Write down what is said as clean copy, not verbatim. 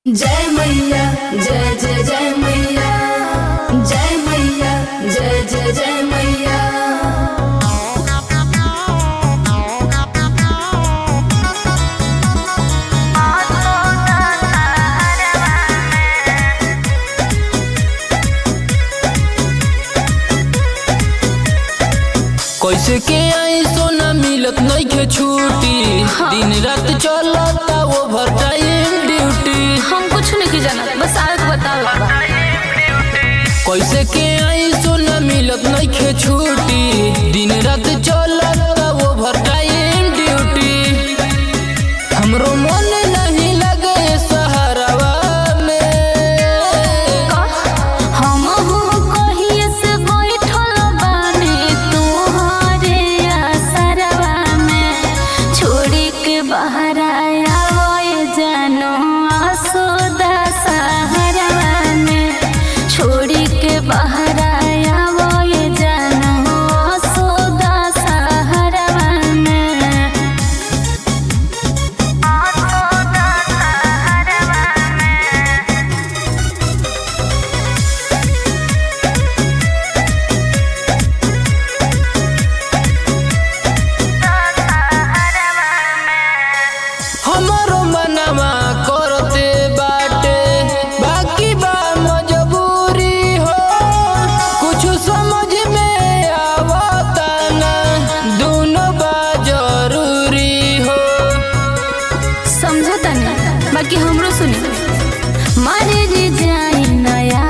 जय मैया जय जय जय मैया, जय मैया जय जय जय मैया। कैसे के आई सोना मिलत नइखे छुट्टी, दिन रात चलता ओवर टाइम ड्यूटी। हम कुछ नहीं जाना, बस आग बताओ। कैसे के आई सोना मिलत नइखे छुट्टी, दिन रात चलता ओवर टाइम ड्यूटी। हमरो मन नहीं लगे सहारवा में, हम कहिए से बैठल बानी तोहरे असरवा में। छोड़ी के बाहर आवे जानो आसोदा सहरवा में। छोड़ी के बाहर आवे जानो आसोदा सहरवा में। हमारो मनवा करते बाटे, बाकी बा मजबूरी हो। कुछ समझ में आवता ना, दोनों बा जरूरी हो। समझता नहीं, बाकी हमरो सुनी। मारे जी जाई नया